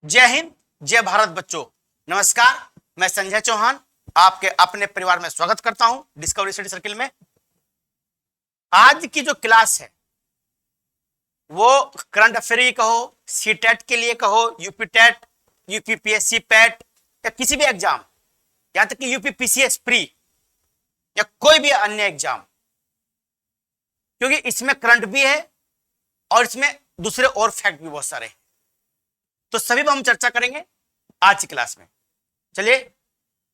जय हिंद, जय भारत बच्चों। नमस्कार, मैं संजय चौहान आपके अपने परिवार में स्वागत करता हूं डिस्कवरी स्टडी सर्किल में। आज की जो क्लास है वो करंट अफेयर की कहो, सीटेट के लिए कहो, यूपी टेट, यूपीपीएससी पैट या किसी भी एग्जाम, यहां तक कि यूपीपीसीएस प्री या कोई भी अन्य एग्जाम, क्योंकि इसमें करंट भी है और इसमें दूसरे और फैक्ट भी बहुत सारे हैं, तो सभी पर हम चर्चा करेंगे आज की क्लास में। चलिए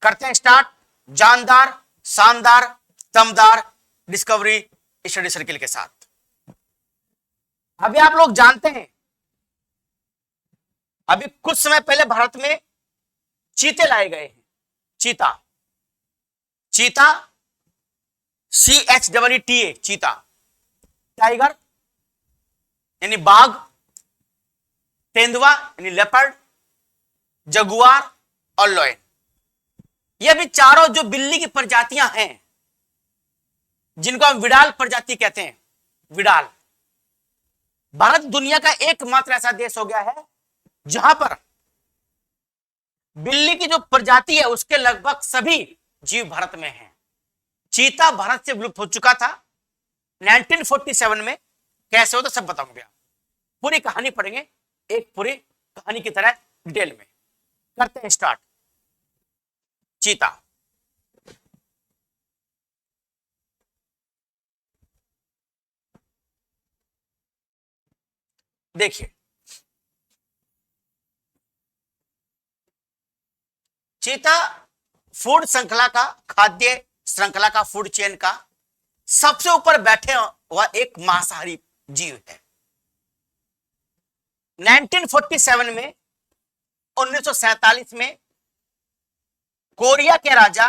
करते हैं स्टार्ट जानदार, शानदार, दमदार डिस्कवरी स्टडी सर्किल के साथ। अभी आप लोग जानते हैं, अभी कुछ समय पहले भारत में चीते लाए गए हैं। चीता, चीता CHEETA, चीता, टाइगर यानी बाघ, तेंदुआ यानी लेपर्ड, जगुआर और लॉयन, ये भी चारों जो बिल्ली की प्रजातियां हैं जिनको हम विडाल प्रजाति कहते हैं। विडाल, भारत दुनिया का एकमात्र ऐसा देश हो गया है जहां पर बिल्ली की जो प्रजाति है उसके लगभग सभी जीव भारत में हैं। चीता भारत से विलुप्त हो चुका था 1947 में। कैसे हो तो सब बताऊंगा, पूरी कहानी पढ़ेंगे एक पूरी कहानी की तरह डिटेल में। करते हैं स्टार्ट। चीता, देखिए चीता फूड श्रृंखला का, खाद्य श्रृंखला का, फूड चेन का सबसे ऊपर बैठे हुआ एक मांसाहारी जीव है। 1947 में, 1947 में कोरिया के राजा,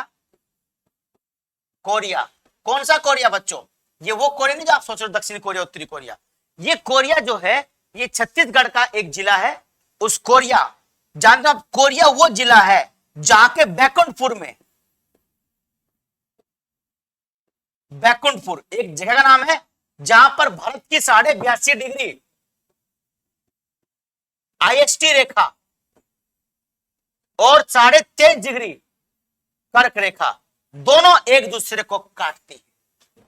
कोरिया, कौन सा कोरिया बच्चों? ये वो कोरिया नहीं जो आप सोच रहे हो दक्षिणी कोरिया, उत्तरी कोरिया। ये कोरिया जो है ये छत्तीसगढ़ का एक जिला है। उस कोरिया, जानते हो आप, कोरिया वो जिला है जहां के बैकुंठपुर में, बैकुंठपुर एक जगह का नाम है जहां पर भारत की 82.5 डिग्री IST रेखा और 23.5 डिग्री कर्क रेखा दोनों एक दूसरे को काटती है।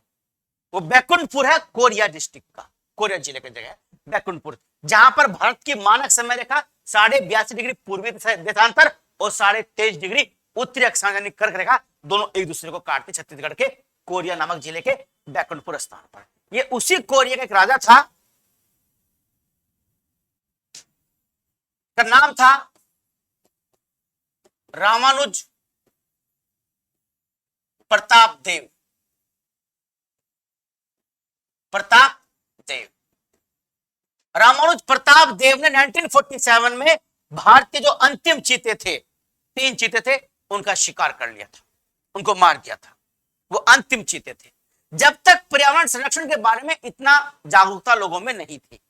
वो बैकुंठपुर है कोरिया डिस्ट्रिक्ट का, कोरिया जिले की जगह बैकुंठपुर, जहां पर भारत की मानक समय रेखा 82.5 डिग्री पूर्वी देशांतर और 23.5 डिग्री उत्तरी अक्षांश यानी कर्क रेखा दोनों एक दूसरे को काटते छत्तीसगढ़ के कोरिया नामक जिले के बैकुंठपुर स्थान पर। ये उसी कोरिया का एक राजा था, का नाम था रामानुज प्रताप देव। प्रताप देव, रामानुज प्रताप देव ने 1947 में भारत के जो अंतिम चीते थे, 3 चीते थे, उनका शिकार कर लिया था, उनको मार दिया था। वो अंतिम चीते थे। जब तक पर्यावरण संरक्षण के बारे में इतना जागरूकता लोगों में नहीं थी,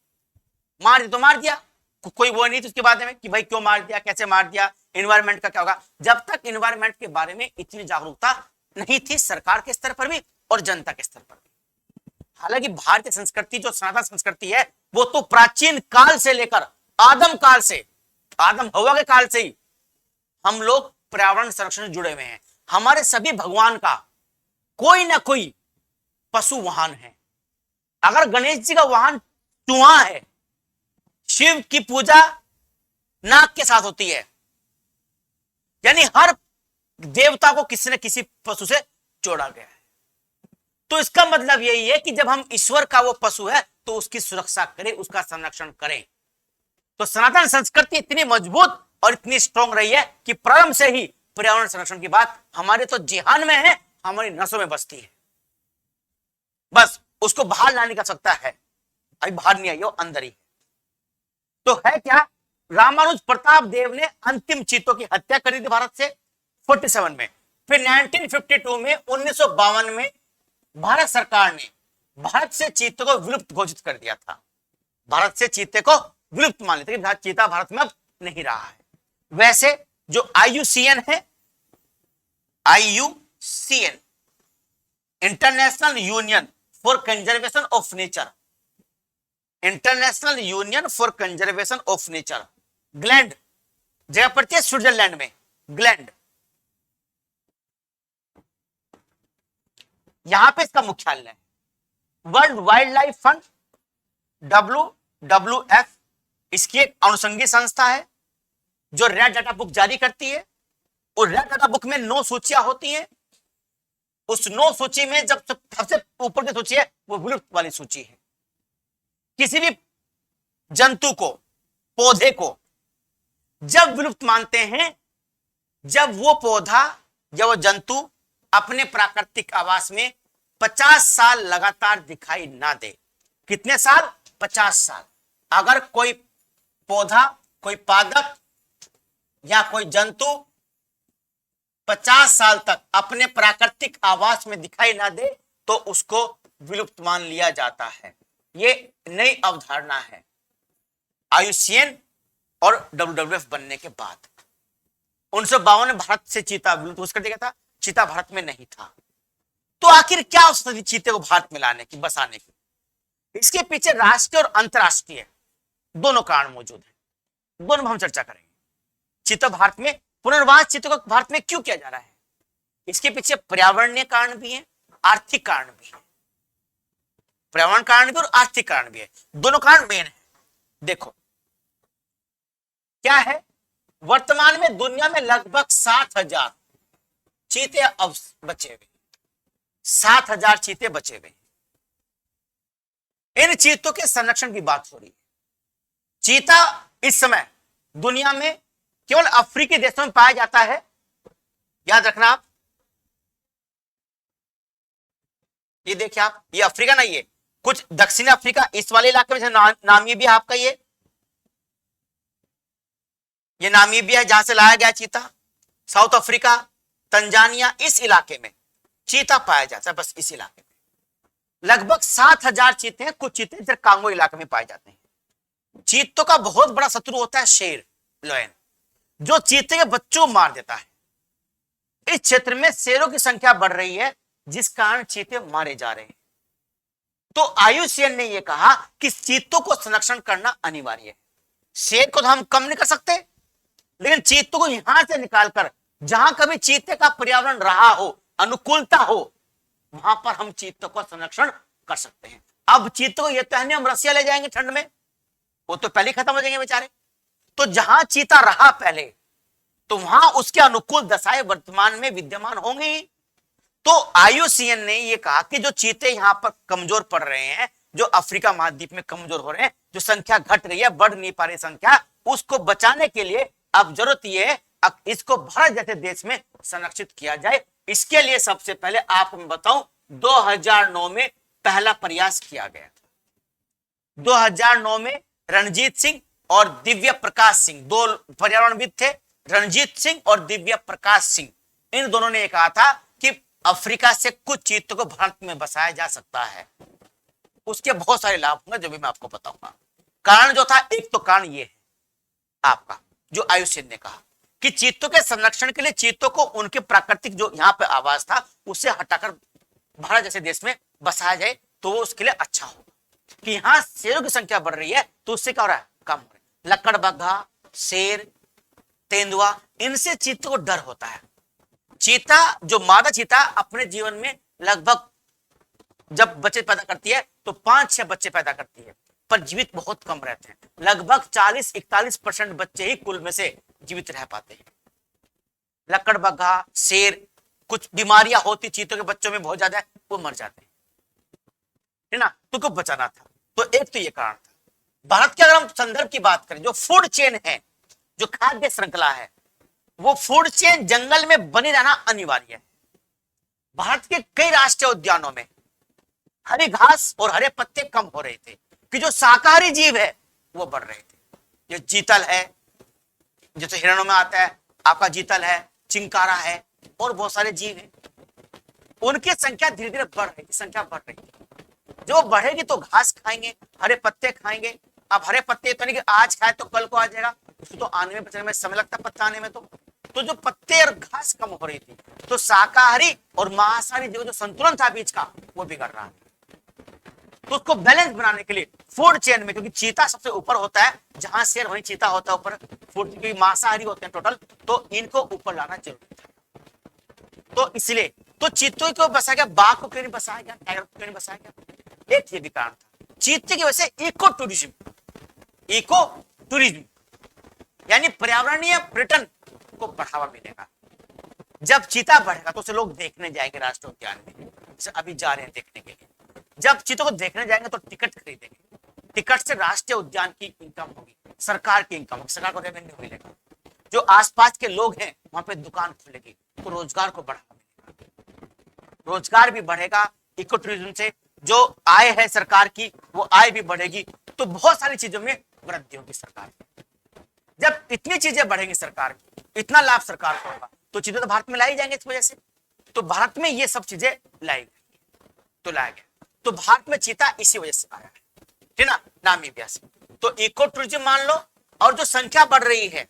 मार दिया तो मार दिया, कोई वो नहीं थी उसके बारे में कि भाई क्यों मार दिया, कैसे मार दिया, एनवायरमेंट का क्या होगा। जब तक एनवायरमेंट के बारे में इतनी जागरूकता नहीं थी सरकार के स्तर पर भी और जनता के स्तर पर भी। हालांकि भारतीय संस्कृति जो सनातन संस्कृति है वो तो प्राचीन काल से लेकर आदम काल से, आदम हवा के काल से ही हम लोग पर्यावरण संरक्षण से जुड़े हुए हैं। हमारे सभी भगवान का कोई ना कोई पशु वाहन है। अगर गणेश जी का वाहन चूहा है, शिव की पूजा नाग के साथ होती है, यानी हर देवता को किसी न किसी पशु से जोड़ा गया है। तो इसका मतलब यही है कि जब हम ईश्वर का वो पशु है तो उसकी सुरक्षा करें, उसका संरक्षण करें। तो सनातन संस्कृति इतनी मजबूत और इतनी स्ट्रांग रही है कि प्रारंभ से ही पर्यावरण संरक्षण की बात हमारे तो जिहान में है, हमारी नसों में बसती है। बस उसको बाहर लाने का सकता है, अभी बाहर नहीं आई, वो अंदर ही है। तो है क्या, रामानुज प्रताप देव ने अंतिम चीतों की हत्या करी थी भारत से 47 में। फिर 1952 में, 1952 में भारत सरकार ने भारत से चीते को विलुप्त घोषित कर दिया था। भारत से चीते को विलुप्त मान लेते कि चीता भारत में अब नहीं रहा है। वैसे जो IUCN है, IUCN, international union for conservation of nature, international union for conservation of nature, gland जगह पड़ती है स्विट्जरलैंड में, ग्लैंड, यहां पे इसका मुख्यालय है। World wild life fund WWF इसकी एक अनुषंगी संस्था है जो रेड डाटा बुक जारी करती है। और रेड डाटा बुक में 9 सूचियां होती हैं। उस 9 सूची में जब सबसे ऊपर की सूची है वो विलुप्त वाली सूची है। किसी भी जंतु को, पौधे को जब विलुप्त मानते हैं जब वो पौधा या वो जंतु अपने प्राकृतिक आवास में 50 साल लगातार दिखाई ना दे। कितने साल? 50 साल। अगर कोई पौधा, कोई पादप या कोई जंतु 50 साल तक अपने प्राकृतिक आवास में दिखाई ना दे तो उसको विलुप्त मान लिया जाता है। ये नई अवधारणा है IUCN और WWF बनने के बाद। 1952 में भारत से चीता विलुप्त कर दिया था, चीता भारत में नहीं था। तो आखिर क्या अवस्था थी चीते को भारत में लाने की, बसाने की? इसके पीछे राष्ट्रीय और अंतरराष्ट्रीय दोनों कारण मौजूद हैं। दोनों में हम चर्चा करेंगे। चीता भारत में, पुनर्वास चीतों को भारत में क्यों किया जा रहा है? इसके पीछे पर्यावरणीय कारण भी है, आर्थिक कारण भी है। पर्यावरण कारण भी और आर्थिक कारण भी है, दोनों कारण मेन है। देखो क्या है, वर्तमान में दुनिया में लगभग 7,000 चीते अब बचे हुए, 7,000 चीते बचे हुए। इन चीतों के संरक्षण की बात हो रही है। चीता इस समय दुनिया में केवल अफ्रीकी देशों में पाया जाता है, याद रखना आप। ये देखिए आप, ये अफ्रीका नहीं है, कुछ दक्षिण अफ्रीका इस वाले इलाके में, नामीबिया आपका, ये नामीबिया जहां से लाया गया चीता, साउथ अफ्रीका, तंजानिया, इस इलाके में चीता पाया जाता है। बस इस इलाके में लगभग 7,000 चीते हैं। कुछ चीते इधर कांगो इलाके में पाए जाते हैं। चीतों का बहुत बड़ा शत्रु होता है शेर, लायन, जो चीते के बच्चों को मार देता है। इस क्षेत्र में शेरों की संख्या बढ़ रही है जिस कारण चीते मारे जा रहे हैं। तो IUCN ने यह कहा कि चीतों को संरक्षण करना अनिवार्य है। शेर को तो हम कम नहीं कर सकते, लेकिन चीतों को यहां से निकालकर जहां कभी चीते का पर्यावरण रहा हो, अनुकूलता हो, वहां पर हम चीतों को संरक्षण कर सकते हैं। अब चीतों को यह तो है नहीं हम रसिया ले जाएंगे ठंड में, वो तो पहले खत्म हो जाएंगे बेचारे। तो जहां चीता रहा पहले, तो वहां उसके अनुकूल दशाएं वर्तमान में विद्यमान होंगी। तो IUCN ने यह कहा कि जो चीते यहां पर कमजोर पड़ रहे हैं, जो अफ्रीका महाद्वीप में कमजोर हो रहे हैं, जो संख्या घट रही है, बढ़ नहीं पा रही संख्या, उसको बचाने के लिए अब जरूरत यह है इसको भारत जैसे देश में संरक्षित किया जाए। इसके लिए सबसे पहले आपको मैं बताऊं, 2009 में पहला प्रयास किया गया था। 2009 में रणजीत सिंह और दिव्य प्रकाश सिंह, 2 पर्यावरणविद थे, रणजीत सिंह और दिव्य प्रकाश सिंह, इन दोनों ने कहा था कि अफ्रीका से कुछ चीतों को भारत में बसाया जा सकता है। उसके बहुत सारे लाभ होंगे जो भी मैं आपको बताऊंगा। कारण जो था, एक तो कारण ये है आपका जो IUCN ने कहा कि चीतों के संरक्षण के लिए चीतों को उनके प्राकृतिक जो यहां पे आवास था उससे हटाकर भारत जैसे देश में बसाया जाए, तो वो उसके लिए अच्छा होगा। कि यहां शेरों की संख्या बढ़ रही है तो उससे क्या हो रहा है, कम हो रहा है। लकड़बग्घा, शेर, तेंदुआ, इनसे चीतों को डर होता है। चीता, जो मादा चीता अपने जीवन में लगभग जब बच्चे पैदा करती है तो 5-6 बच्चे पैदा करती है, पर जीवित बहुत कम रहते हैं। लगभग 40-41% बच्चे ही कुल में से जीवित रह पाते हैं। लकड़बग्घा, शेर, कुछ बीमारियां होती चीतों के बच्चों में बहुत ज्यादा, वो मर जाते हैं, है ना। तो को बचाना था, तो एक तो ये कारण था। भारत के अगर हम संदर्भ की बात करें, जो फूड चेन है, जो खाद्य श्रृंखला है, वो फूड चेन जंगल में बनी रहना अनिवार्य है। भारत के कई राष्ट्रीय उद्यानों में हरी घास और हरे पत्ते कम हो रहे थे कि जो शाकाहारी जीव है वो बढ़ रहे थे। जो चीतल है, जैसे हिरणों में आता है आपका चीतल है, चिंकारा है और बहुत सारे जीव हैं, उनकी संख्या धीरे धीरे बढ़ रही थी, संख्या बढ़ रही थी। जो बढ़ेगी तो घास खाएंगे, हरे पत्ते खाएंगे। अब हरे पत्ते तो नहीं कि आज खाए तो कल को आ जाएगा, उसको तो आने में बचने में समय लगता है, पत्ता आने में। तो जो पत्ते और घास कम हो रही थी, तो शाकाहारी और मांसाहारी जो संतुलन था बीच का, वो बिगड़ रहा है। तो उसको बैलेंस बनाने के लिए फूड चेन में, क्योंकि चीता सबसे ऊपर होता है, जहां शेर वहीं चीता होता है ऊपर, फूड क्योंकि मांसाहारी होते हैं टोटल, तो इनको ऊपर लाना जरूरी था। तो इसलिए तो चीतों को बसाया गया, बाघ को क्यों नहीं बसाया गया, टाइगर को क्यों नहीं बसाया गया? एक ये भी कारण था, चीते की वजह से इको टूरिज्म, इको टूरिज्म यानी पर्यावरणीय पर्यटन को बढ़ावा मिलेगा। जब चीता बढ़ेगा तो उसे लोग देखने जाएंगे राष्ट्रीय उद्यान में, अभी जा रहे हैं देखने के लिए। जब चीतों को देखने जाएंगे तो टिकट खरीदेंगे, टिकट से राष्ट्रीय उद्यान की इनकम होगी, सरकार की इनकम होगी, सरकार को रेवेन्यू मिलेगा, जो आसपास के लोग हैं वहां पे दुकान खुलेगी तो रोजगार को बढ़ावा मिलेगा, रोजगार भी बढ़ेगा, इको टूरिज्म से जो आय है सरकार की वो आय भी बढ़ेगी, तो बहुत सारी चीजों में वृद्धि होगी सरकार की। जब इतनी चीजें बढ़ेंगी सरकार की, इतना लाभ सरकार को होगा, तो चीजें तो भारत में लाई जाएंगे इस वजह से, तो भारत में ये सब चीजें लाई गई, तो लाया गया, तो भारत में चीता इसी वजह से आया है, ठीक ना, नामीबिया से। तो इको टूरिज्म मान लो, और जो संख्या बढ़ रही है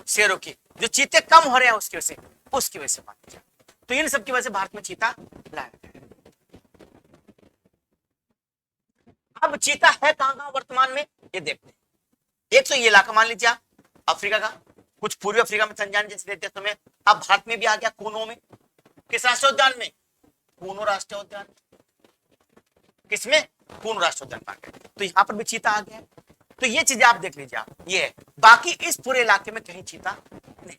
शेरों की, जो चीते कम हो रहे हैं उसकी वजह से मान लीजिए, तो इन सब की वजह से भारत में चीता लाया गया। अब चीता है कहां वर्तमान में ये देखते हैं। एक तो ये इलाका मान लीजिए आप अफ्रीका का, कुछ पूर्वी अफ्रीका में तंजानिया जैसे देते समय, अब भारत में भी आ गया कूनो में, किस राष्ट्रीय उद्यान में, कूनो राष्ट्रीय उद्यान, किसमें, कूनो राष्ट्रीय उद्यान आ गया, तो यहां पर भी चीता आ गया। तो ये चीजें आप देख लीजिए आप, ये बाकी इस पूरे इलाके में कहीं चीता नहीं।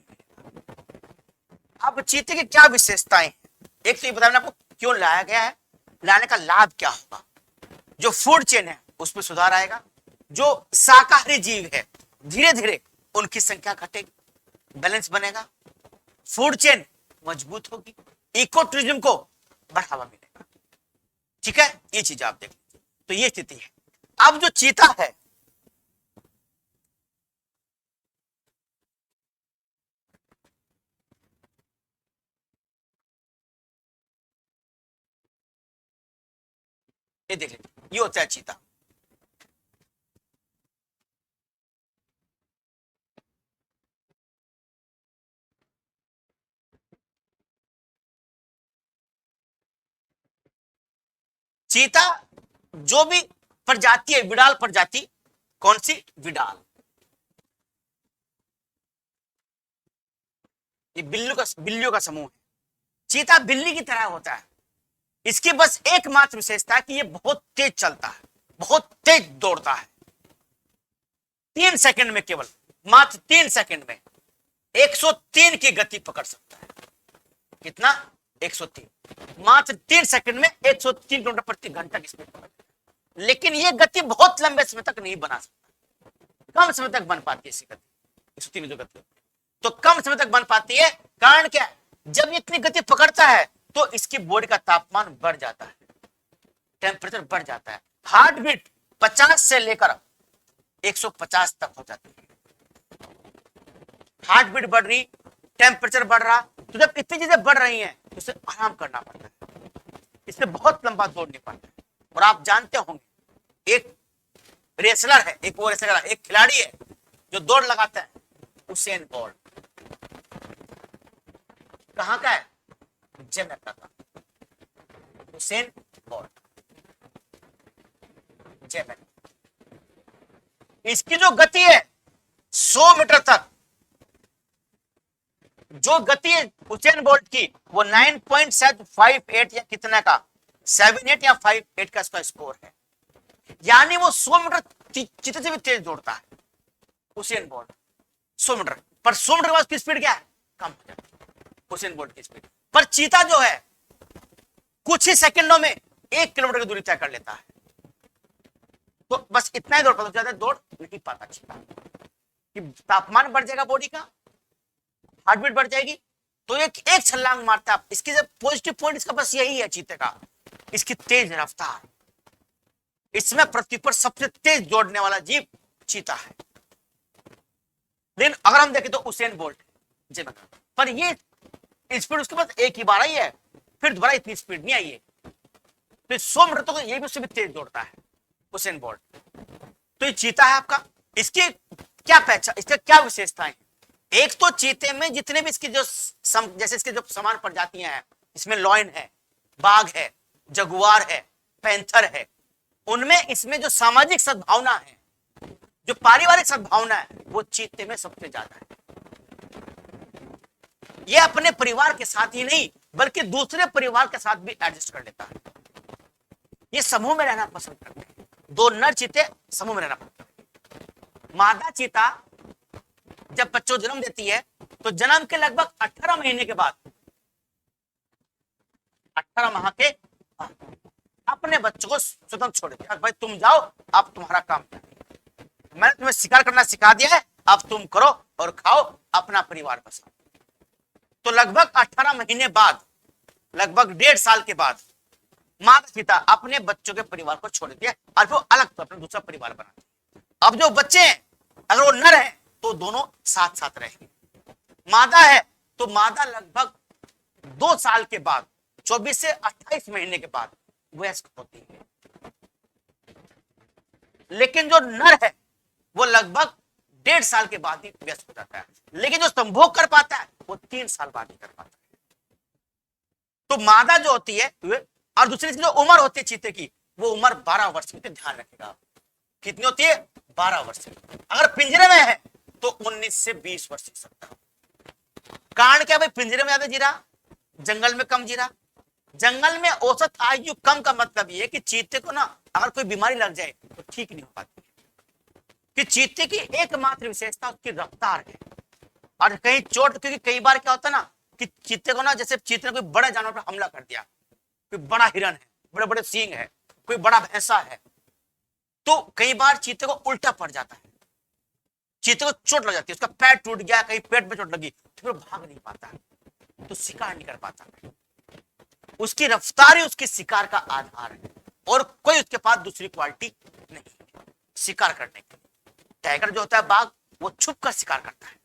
अब चीते की क्या विशेषताएं हैं, एक तो ये बताना आपको क्यों लाया गया है, लाने का लाभ क्या होगा, जो फूड चेन है उसमें सुधार आएगा, जो शाकाहारी जीव है धीरे धीरे उनकी संख्या घटेगी, बैलेंस बनेगा, फूड चेन मजबूत होगी, इको टूरिज्म को बढ़ावा मिलेगा, ठीक है, ये चीज आप देख लीजिए। तो ये स्थिति है। अब जो चीता है ये देख लीजिए, ये होता है चीता। चीता जो भी प्रजाति है, विडाल प्रजाति, कौन सी, विडाल, ये बिल्लियों का समूह है। चीता बिल्ली की तरह होता है, इसकी बस एकमात्र विशेषता है कि ये बहुत तेज चलता है, बहुत तेज दौड़ता है, 3 सेकंड में, केवल मात्र 3 सेकंड में 103 की गति पकड़ सकता है। कितना, 103, मात्र 3 सेकंड में 103 किलोमीटर प्रति घंटा की स्पीड पकड़। लेकिन ये गति बहुत लंबे समय तक नहीं बना सकता, कम समय तक बन पाती है इसी गति, 103 जो गति, तो कम समय तक बन पाती है। कारण क्या है, जब इतनी गति पकड़ता है तो इसकी बॉडी का तापमान बढ़ जाता है, टेम्परेचर बढ़ जाता है, हार्ट बीट 50 से लेकर 150 तक हो जाती है, हार्ट बीट बढ़ रही, टेम्परेचर बढ़ रहा, तो जब इतनी चीजें बढ़ रही हैं तो इसे आराम करना पड़ता है, इससे बहुत लंबा दौड़ नहीं पाता है। और आप जानते होंगे एक रेसलर है, एक वो रेसलर, एक खिलाड़ी है जो दौड़ लगाता है, उसेन बोल्ट, कहां का है, जमैका का, उसेन बोल्ट, जमैका। इसकी जो गति है 100 मीटर तक, जो गति है उसेन बोल्ट की वो 9.58 या कितना का, 78 या 58 का इसका स्कोर है, यानी वो 100 मीटर चीते से भी तेज दौड़ता है उसेन बोल्ट, 100 मीटर पर, 100 मीटर के बाद की स्पीड क्या है, कम हो जाती है उसेन बोल्ट की स्पीड। पर चीता जो है कुछ ही सेकंडों में 1 किलोमीटर की दूरी तय कर लेता है, तो बस इतना ही दौड़ पाता, ज्यादा दौड़ नहीं पाता चीता, कि तापमान बढ़ जाएगा बॉडी का, हार्ट बीट बढ़ जाएगी, तो एक छलांग मारता है। इसकी जब पॉजिटिव पॉइंट इसका बस यही है चीते का, इसकी तेज रफ्तार, इसमें पृथ्वी पर सबसे तेज दौड़ने वाला जीव चीता है। लेकिन अगर हम देखें तो उसेन बोल्ट पर ये स्पीड उसके पास एक ही बार आई है, फिर दोबारा इतनी स्पीड नहीं आई है, तो 100 मीटर तो ये भी उससे भी तेज दौड़ता है उसेन बोल्ट। तो ये चीता है आपका, इसकी क्या पहचान, इसका क्या विशेषताएं, एक तो चीते में जितने भी इसकी जो जैसे इसके जो समान प्रजातियां हैं, इसमें लॉयन है, बाघ है, जगुआर है, पैंथर है, उनमें इसमें जो सामाजिक सद्भावना है, जो पारिवारिक सद्भावना है, वो चीते में सबसे ज्यादा है। ये अपने परिवार के साथ ही नहीं बल्कि दूसरे परिवार के साथ भी एडजस्ट कर लेता है। ये समूह में रहना पसंद करते हैं। दो नर चीते समूह में रहना पसंद करते हैं। मादा चीता जब बच्चों जन्म देती है तो जन्म के लगभग 18 महीने के बाद, 18 माह के अपने बच्चों को स्वतंत्र छोड़ देती है। भाई तुम जाओ, अब तुम्हारा काम क्या है, मैंने तुम्हें शिकार करना सिखा दिया है, अब तुम करो और खाओ, अपना परिवार बसाओ। तो लगभग 18 महीने बाद, लगभग 1.5 साल के बाद माता पिता अपने बच्चों के परिवार को छोड़ देती है और फिर अलग तो अपना दूसरा परिवार बनाते हैं। अब जो बच्चे हैं अगर वो नर है तो दोनों साथ साथ रहेंगे। मादा है तो मादा लगभग 2 साल के बाद, 24 से 28 महीने के बाद वयस्क होती है। लेकिन जो नर है वो लगभग 1.5 साल के बाद ही व्यस्त हो जाता है। लेकिन जो संभोग कर पाता है वो 3 साल बाद ही कर पाता है। तो मादा जो होती है, और दूसरी जो उम्र होती है चीते की, वो उम्र 12 वर्ष की, ध्यान रखेगा। कितनी होती है? 12 वर्ष की। अगर पिंजरे में है तो 19 से 20 वर्ष जी सकता है। कारण क्या भाई? पिंजरे में ज्यादा जी रहा, जंगल में कम जी रहा। जंगल में औसत आयु कम का मतलब ये कि चीते को ना अगर कोई बीमारी लग जाए तो ठीक नहीं हो पाती। कि चीते की एकमात्र विशेषता उसकी रफ्तार है। और कहीं चोट, क्योंकि कई बार क्या होता है ना कि चीते को ना, जैसे चीते ने कोई बड़ा जानवर पर हमला कर दिया, कोई बड़ा हिरन है, बड़े बड़े सींग है, कोई बड़ा भैंसा है, तो कई बार चीते को उल्टा पड़ जाता है, चीते को चोट लग जाती है, उसका पैर टूट गया, कहीं पेट में चोट लगी तो फिर भाग नहीं पाता, तो शिकार नहीं कर पाता। उसकी रफ्तार ही उसके शिकार का आधार है और कोई उसके पास दूसरी क्वालिटी नहीं शिकार करने की। टाइगर जो होता है, बाघ, वो छुप कर शिकार करता है,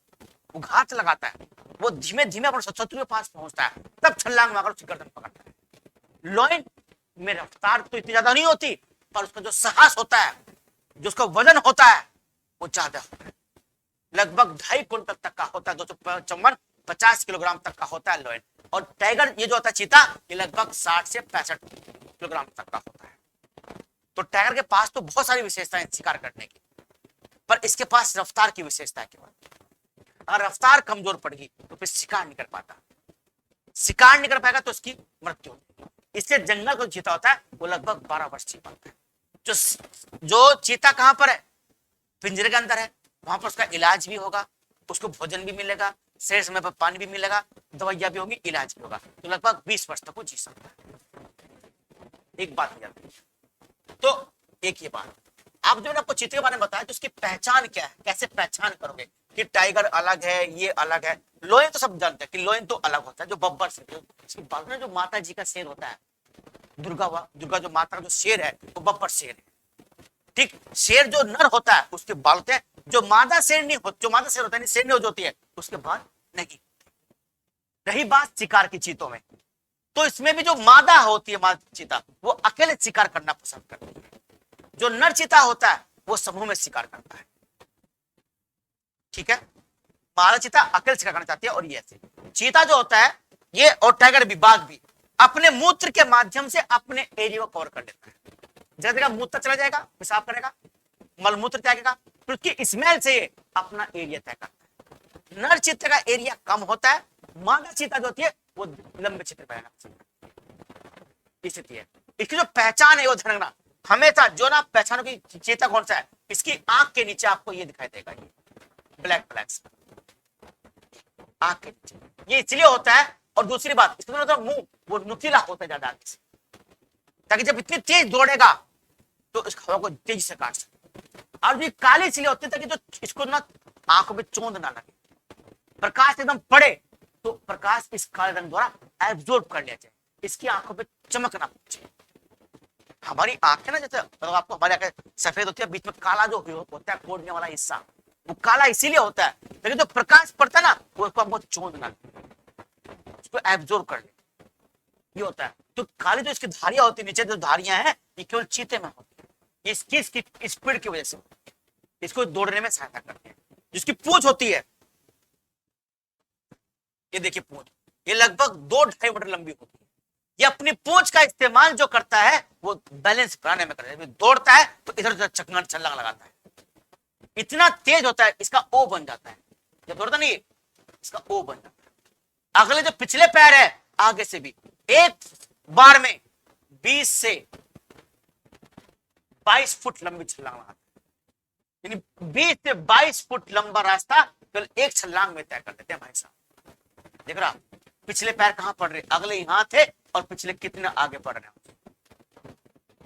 वो घात लगाता है, वो धीमे धीमे अपने शत्रु के पास पहुंचता है, तब छलांग मारकर उसकी गर्दन पकड़ता है। लॉयन में रफ्तार तो इतनी ज्यादा नहीं होती, पर उसका जो साहस होता है, जो उसका वजन होता है, वो ज्यादा होता है। लगभग 2.5 कुंटल तक का होता है, 250 किलोग्राम तक का होता है लॉयन। और टाइगर ये जो होता है चीता, ये लगभग 60 से 65 किलोग्राम तक का होता है। तो टाइगर के पास तो बहुत सारी विशेषताएं शिकार करने की, पर इसके पास रफ्तार की विशेषता है केवल। अगर रफ्तार कमजोर पड़ गई तो फिर शिकार नहीं कर पाता, शिकार नहीं कर पाएगा तो उसकी मृत्यु होगी। इसलिए जंगल को चीता होता है वो लगभग 12 वर्ष जी पाता है। जो चीता कहां पर है? पिंजरे के अंदर है, वहां पर उसका इलाज भी होगा, उसको भोजन भी मिलेगा, सही समय पर पानी भी मिलेगा, दवाइयां भी होंगी, इलाज भी होगा, तो लगभग 20 वर्ष तक वो जी सकता है। एक बात याद रखिए। तो एक ये बात, आप जो आपको चीते के बारे में बताया, तो उसकी पहचान क्या है, कैसे पहचान करोगे कि टाइगर अलग है, ये अलग है। लोयन तो सब जानते हैं कि लोयन तो अलग होता है, जो बब्बर से, इसकी बात में जो माता जी का शेर होता है, दुर्गा जो माता का जो शेर है वो बब्बर शेर है। ठीक, शेर जो नर होता है उसके बाल होते हैं, जो मादा शेर नहीं होता, जो मादा शेर होता है शेर नहीं होती है, उसके बाल नहीं। रही बात शिकार की चीतों में, तो इसमें भी जो मादा होती है, मादा चीता, वो अकेले शिकार करना पसंद करती है। जो नर चीता होता है वो समूह में शिकार करता है। ठीक है, मादा चीता अकेले शिकार करना चाहती है। और ये ऐसे चीता जो होता है, ये और टाइगर भी, बाघ भी, अपने मूत्र के माध्यम से अपने एरिया को कवर कर लेता है। जगह मूत्र चला जाएगा, पेशाब करेगा, मलमूत्र त्यागेगा, फिर उसकी स्मेल से अपना एरिया तय करता है। नर चीते का एरिया कम होता है, मादा चीता जो होती है वो लंबे क्षेत्र में रहना पसंद करती है। स्थिति है, इसकी जो पहचान है वो ध्यान रखना हमेशा। जो ना पहचानो कि चीता कौन सा है, इसकी आंख के नीचे आपको ये दिखाई देगा, ये ब्लैक ब्लैक्स आंख के नीचे, ये इसलिए होता है। और दूसरी बात, इसका मुंह वो नुकीला होता है ज्यादा आगे से, ताकि जब इतनी तेज दौड़ेगा तो इस हवा को तेजी से काट सके। और ये काली इसलिए होती है ताकि जो इसको ना आंखों में चोंद ना लगे, प्रकाश एकदम पड़े तो प्रकाश इस काले रंग द्वारा एब्जॉर्ब कर लिया जाए, इसकी आंखों पे चमक ना पहुंचे। हमारी आंखें ना, जैसे मतलब आपको हमारी आंखें सफेद होती है, बीच में काला जो होता है कोड़ने वाला हिस्सा, वो काला इसीलिए होता है लेकिन जो प्रकाश पड़ता है ना वो उसको हमको चोंद ना लगे, उसको एब्जॉर्ब कर ले, ये होता है। तो काली जो इसकी धारियां होती है, नीचे जो धारियां हैं, ये केवल चीते में होती है। ये इसकी स्पीड की वजह से इसको दौड़ने में सहायता करते हैं। जिसकी पूंछ होती है, ये देखिए पूंछ, ये लगभग 2-2.5 मीटर लंबी होती है। ये अपनी पूंछ का इस्तेमाल जो करता है वो बैलेंस बनाने में करता है। दौड़ता है तो इधर उधर छलांग लगाता है, इतना तेज होता है, इसका ओ बन जाता है। जब दौड़ता नहीं इसका ओ बन जाता है। अगले जो पिछले पैर है आगे से भी एक बार में 20 से 22 फुट लंबी छलांग लगाता है, यानी 20 से 22 फुट लंबा रास्ता केवल एक छलांग में तय कर देते हैं भाई साहब। देख रहा पिछले पैर कहां पड़ रहे, अगले यहां थे और पिछले कितने आगे पड़ रहे हैं।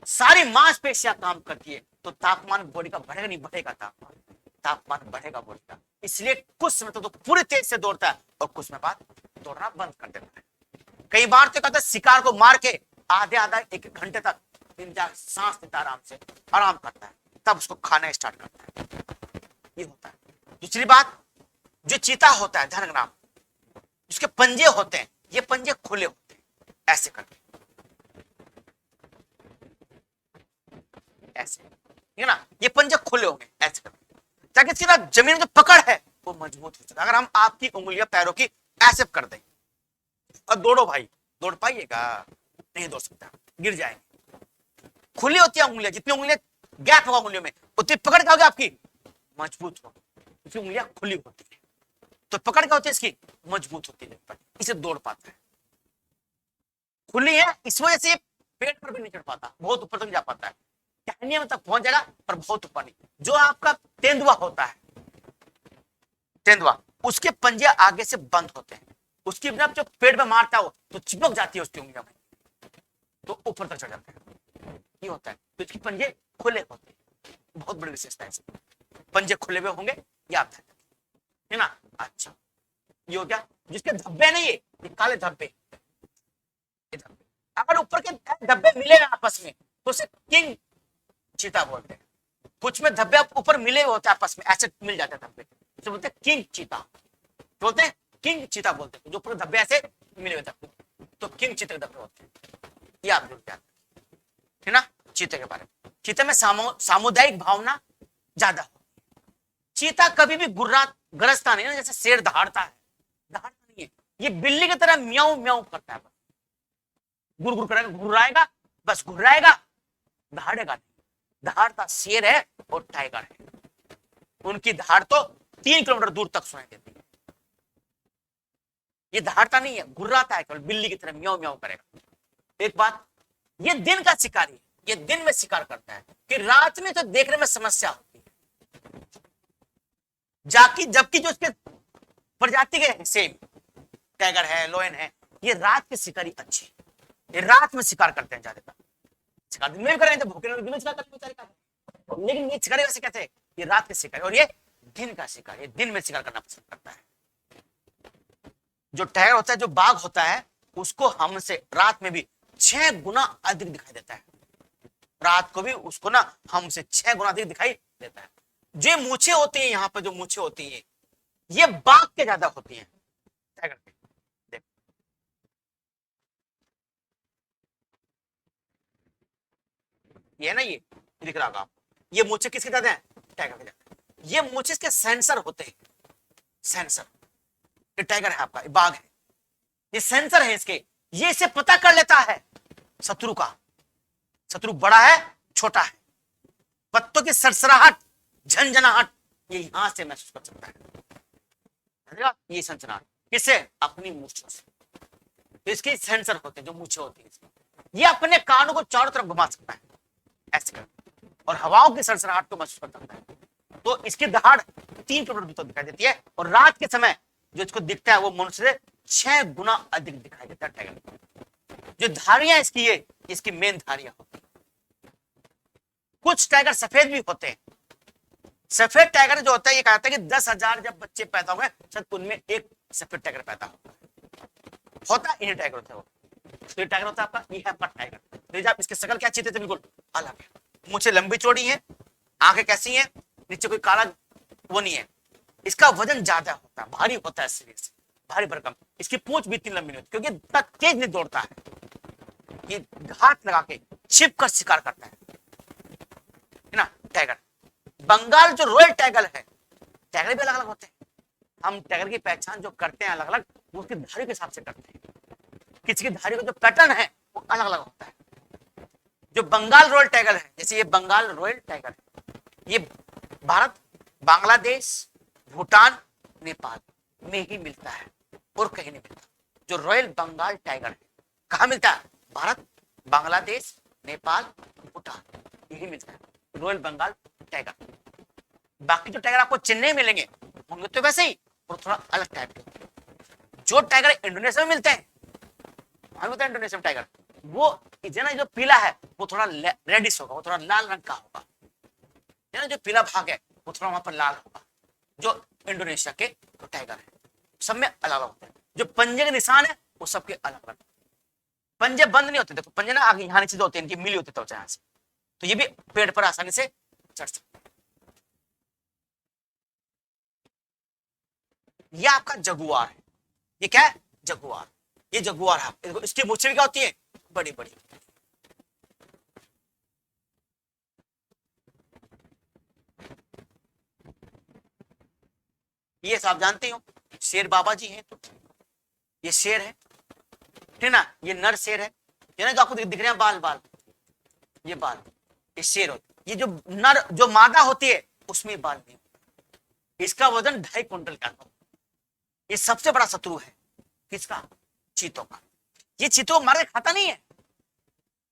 सारी मांसपेशियां काम करती है तो तापमान बॉडी का बढ़ेगा नहीं बढ़ेगा, तापमान बढ़ेगा बॉडी का। इसलिए कुछ समय तो पूरी तेज से दौड़ता है और कुछ समय बाद दौड़ना बंद कर देता है। कई बार तो कहता है शिकार को मार के आधे आधा एक घंटे तक इंतजार, सांस लेता आराम से, आराम करता है, तब उसको खाना स्टार्ट करता है। ये होता है। दूसरी बात, जो चीता होता है ध्यान रखना, जिसके पंजे होते हैं ये पंजे खुले होते हैं, ऐसे करके, ऐसे, ठीक है ना, ये पंजे खुले होंगे ऐसे करके, ताकि इसकी ना जमीन जो पकड़ है वो मजबूत हो सके। अगर हम आपकी उंगलियां पैरों की ऐसे कर दें और दौड़ो भाई, दौड़ पाइएगा? नहीं दौड़ सकता, गिर जाएंगे। खुली होती है उंगलियां, जितनी उंगलियां गैप होगा उंगलियों में उतनी पकड़ क्या होगी आपकी, मजबूत होगी, क्योंकि उंगलियां खुली होती है तो पकड़ क्या होती है इसकी, मजबूत होती है, इसे दौड़ पाता है। खुली है इस वजह से पेट पर भी नहीं चढ़ पाता, बहुत ऊपर तक जा पाता है, टहनिया में तक पहुंच जाएगा पर बहुत ऊपर नहीं। जो आपका तेंदुआ होता है, तेंदुआ, उसके पंजे आगे से बंद होते हैं, उसकी जब जो पेट में मारता हो तो चिपक जाती है उसकी उंगलियों में, तो ऊपर तक चढ़ जाता है। ये होता है, तो इसके पंजे खुले होते हैं, बहुत बड़ी विशेषता है, पंजे खुले हुए होंगे, ये आप है ना। अच्छा, ये हो गया। जिसके धब्बे नहीं है, ये काले धब्बे, अगर ऊपर के धब्बे मिले आपस में तो उसे किंग चीता बोलते हैं। कुछ में धब्बे ऊपर मिले होते हैं आपस में, ऐसे मिल जाते हैं धब्बे, तो बोलते हैं किंग चीता, बोलते हैं किंग चीता बोलते हैं, जो पूरे धब्बे ऐसे मिले हुए धब्बे, तो किंग चीते के धब्बे होते हैं। ये आप जुड़ जाते हैं, ठीक ना। चीते के बारे में, चीते में सामुदायिक भावना ज्यादा हो। चीता कभी भी गरजता नहीं ना, जैसे शेर दहाड़ता है, दहाड़ता नहीं है, ये बिल्ली की तरह म्याऊं म्याऊं करता है, गुर गुर करेगा, घुर्राएगा, बस घुर्राएगा, दहाड़ेगा नहीं। दहाड़ता शेर है और टाइगर है, उनकी दहाड़ तो 3 किलोमीटर दूर तक सुनाई देती है। ये दहाड़ता नहीं है, घुर्राता है, केवल बिल्ली की तरह म्याऊं म्याऊं करेगा। एक बात, ये दिन का शिकारी है, ये दिन में शिकार करता है, कि रात में तो देखने में समस्या होती है। जबकि जो उसके प्रजाति के सेम टाइगर है, लोयन है, ये रात के शिकारी अच्छे, ये रात में शिकार करते हैं ज्यादातर। शिकार दिन में भी करें तो भूखे दिन में शिकार करते हैं, लेकिन ये शिकारी वैसे कहते हैं, ये रात के शिकारी, और ये दिन का शिकारी, ये दिन में शिकार करना पसंद करता है। जो टाइगर होता है, जो बाघ होता है, उसको हमसे रात में भी 6 गुना अधिक दिखाई देता है। रात को भी उसको ना हमसे 6 गुना अधिक दिखाई देता है। जो मूछे होती हैं, यहाँ पर जो मूछे होती हैं, ये बाघ के ज्यादा होती हैं टाइगर पे। देख, ये है ना, ये दिख रहा होगा, ये मूछे किसके ज्यादा हैं, टाइगर के ज्यादा। ये मूछे के सेंसर होते हैं, सेंसर। ये टाइगर है आपका, ये बाघ है, ये सेंसर है इसके, ये इसे पता कर लेता है शत्रु का, शत्रु बड़ा है छोटा है, पत्तों की सरसराहट, झंझनाहट, ये यहां से महसूस कर सकता है। ये सनसनाहट किससे, अपनी मूछों से। तो इसके सेंसर होते हैं, जो मूछें होती है, ये अपने कानों को चारों तरफ घुमा सकता है ऐसे कर, और हवाओं की सरसराहट को महसूस कर सकता है। तो इसकी दहाड़ 3 किलोमीटर दूर तक दिखाई देती है, और रात के समय जो इसको दिखता है वो मनुष्य से 6 गुना अधिक दिखाई देता है टाइगर। जो धारियां इसकी है, इसकी मेन धारियां होती है। कुछ टाइगर सफेद भी होते हैं। सफेद टाइगर जो होता है, ये कहता है कि 10,000 जब बच्चे पैदा हुए शायद उनमें एक सफेद टाइगर पैदा होता है, इन्हीं टाइगर होता है वो। तो ये टाइगर होता है आपका, ये है आपका टाइगर। तो आप इसके शकल क्या चीते थे, बिल्कुल अलग है, मुझे लंबी चौड़ी है, आंखें कैसी हैं, नीचे कोई काला वो नहीं है। इसका वजन ज्यादा होता है, भारी होता है शरीर से, भारी भरकम। इसकी पूंछ भी इतनी लंबी नहीं होती, क्योंकि इतना तेज नहीं दौड़ता है, ये हाथ लगा के छिप कर शिकार करता है ना टाइगर। बंगाल जो रॉयल टाइगर है, टाइगर भी अलग अलग होते हैं। हम टाइगर की पहचान जो करते हैं अलग अलग, वो उसकी धारी के हिसाब से करते हैं। किसी की धारी का जो पैटर्न है अलग अलग होता है। जो बंगाल रॉयल टाइगर है, जैसे ये बंगाल रॉयल टाइगर है, ये भारत, बांग्लादेश, भूटान, नेपाल में ही मिलता है और कहीं नहीं मिलता। जो रॉयल बंगाल टाइगर है कहाँ मिलता है? भारत, बांग्लादेश, नेपाल, भूटान, यही मिलता है रॉयल बंगाल टाइगर। बाकी जो टाइगर आपको चेन्नई मिलेंगे होंगे तो वैसे ही, और थोड़ा अलग टाइप के। जो टाइगर इंडोनेशिया में मिलते हैं, वहां मिलता है इंडोनेशिया में टाइगर, वो ना जो पीला है वो थोड़ा रेडिश होगा, वो थोड़ा लाल रंग का होगा। ना जो पीला भाग है वो थोड़ा वहां पर लाल होगा। जो इंडोनेशिया के तो टाइगर है, सब में अलग अलग होते हैं। जो पंजे के निशान है वो सबके अलग अलग। पंजे बंद नहीं होते, देखो पंजे ना आगे यहाँ नीचे होते हैं, इनकी मिली होती है त्वचा से, तो ये भी पेड़ पर आसानी से चढ़ सकते हैं। ये आपका जगुआर है। ये क्या है? जगुआर। ये जगुआर है, इसकी मूछें भी क्या होती है? बड़ी बड़ी। ये सब जानते हो, शेर बाबा जी हैं, तो ये शेर है, ठीक ना, ये नर शेर है, ये ना जो आपको दिख रहे हैं बाल बाल, ये बाल, ये शेर होती। ये जो नर जो मादा होती है उसमें बाल नहीं, इसका वजन 2.5 क्विंटल का। ये सबसे बड़ा शत्रु है किसका? चीतों का। ये चीतों मार के खाता नहीं है।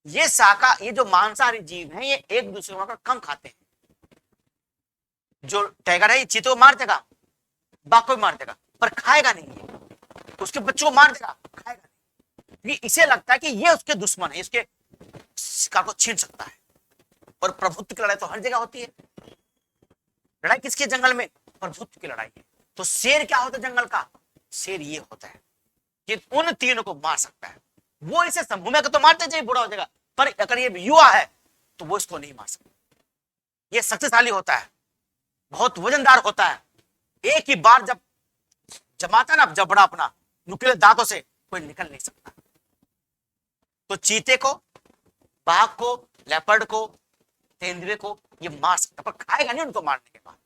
ये जो मांसाहारी जीव हैं, ये एक दूसरे को कम खाते हैं। जो टाइगर है ये चीतों को मार देगा, बाघ को भी मार देगा, पर खाएगा नहीं है। उसके बच्चों को मार देगा, खाएगा नहीं, क्योंकि इसे लगता है कि ये उसके दुश्मन है, इसके शिकार को छीन सकता है। और प्रभुत्व की लड़ाई तो हर जगह होती है। लड़ाई किसकी? जंगल में प्रभुत्व की लड़ाई है। तो शेर क्या होता है जंगल का? शेर ये होता है कि उन तीनों को मार सकता है। वो इसे समूह में तो मारते चाहिए, बुरा हो जाएगा, पर अगर ये युवा है तो वो इसको नहीं मार सकता। ये शक्तिशाली होता है, बहुत वजनदार होता है। एक ही बार जब जमाता ना जबड़ा अपना नुकीले दांतों से, कोई निकल नहीं सकता। तो चीते को, बाघ को, लेपर्ड को, तेंदुए को ये मार सकता, पर खाएगा नहीं उनको मारने के बाद।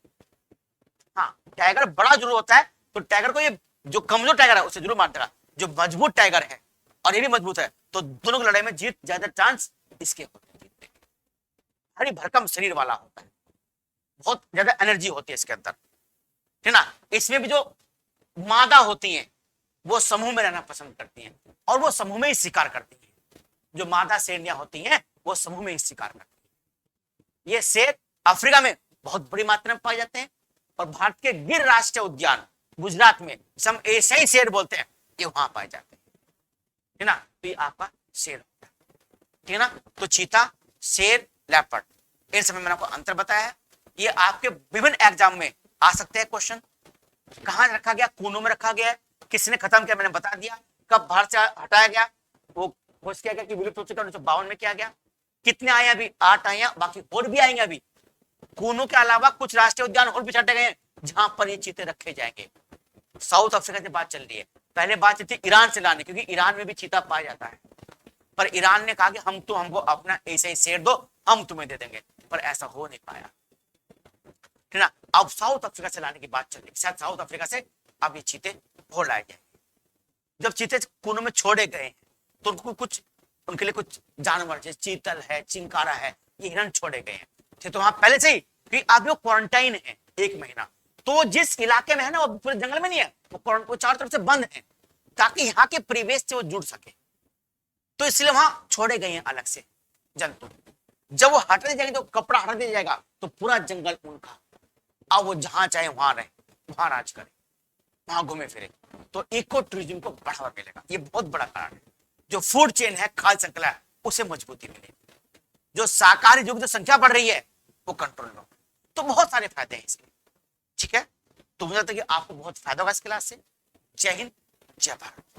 हाँ, टाइगर बड़ा जरूर होता है, तो टाइगर को ये जो कमजोर टाइगर है उसे जरूर मार देगा। जो मजबूत टाइगर है और ये भी मजबूत है, तो दोनों की लड़ाई में जीत ज्यादा चांस इसके होते हैं जीतने के। हरी भरकम शरीर वाला होता है, बहुत ज्यादा एनर्जी होती है इसके अंदर, है ना। इसमें भी जो मादा होती हैं वो समूह में रहना पसंद करती हैं, और वो समूह में ही शिकार करती हैं। जो मादा शेरनियां होती हैं वो समूह में ही शिकार करती हैं। ये शेर अफ्रीका में बहुत बड़ी मात्रा में पाए जाते हैं, और भारत के गिर राष्ट्रीय उद्यान गुजरात में हम एशियाई शेर बोलते हैं, ये वहां पाए जाते हैं, है ना। तो ये आपका शेर होता है, ठीक है ना। तो चीता, शेर, लेपर्ड, इन सब में मैंने आपको अंतर बताया है। ये आपके विभिन्न एग्जाम में आ सकते हैं क्वेश्चन। कहां रखा गया? कोनों में रखा गया है। किसने खत्म किया? मैंने बता दिया। कब भारत से हटाया गया? वो घोषित किया गया कि विलुप्त हो चुका, 1952 में किया गया। कितने आए? अभी 8 आए हैं, बाकी और भी आएंगे। अभी कोनों के अलावा कुछ राष्ट्रीय उद्यान और भी छाटे गए हैं जहां पर ये चीते रखे जाएंगे। साउथ अफ्रीका से बात चल रही है, पहले बात थी ईरान से लाने, क्योंकि ईरान में भी चीता पाया जाता है, पर ईरान ने कहा कि हम तो हमको अपना ऐसे ही शेर दो, हम तुम्हें दे देंगे, पर ऐसा हो नहीं पाया, ठीक ना। अब साउथ अफ्रीका से लाने की बात चल रही है, शायद साउथ अफ्रीका से अब ये चीते हो लाए जाएंगे। जब चीते कोनों में छोड़े गए हैं तो उनको कुछ, उनके लिए कुछ जानवर जैसे चीतल है, चिंकारा है, ये हिरण छोड़े गए हैं, तो वहां पहले से ही आप लोग क्वारंटाइन है 1 महीना। तो जिस इलाके में है ना, वो पूरे जंगल में नहीं है, वो चारों तरफ से बंद है, ताकि यहाँ के परिवेश से वो जुड़ सके। तो इसलिए वहां छोड़े गए हैं अलग से जंतु। जब वो हटा दिए जाएंगे, तो कपड़ा हटा दिया जाएगा, तो पूरा जंगल उनका, अब वो जहां चाहे वहां रहे, वहां राज करे, वहां घूमे फिरे, तो इको टूरिज्म को बढ़ावा मिलेगा। ये बहुत बड़ा कारण है। जो फूड चेन है, खाद्य श्रृंखला है, उसे मजबूती मिलेगी। जो शाकाहारी युग जो संख्या बढ़ रही है वो कंट्रोल में, तो बहुत सारे फायदे हैं इसके, ठीक है। तो मुझे लगता है कि आपको बहुत फायदा होगा इस क्लास से। जय हिंद, जय भारत।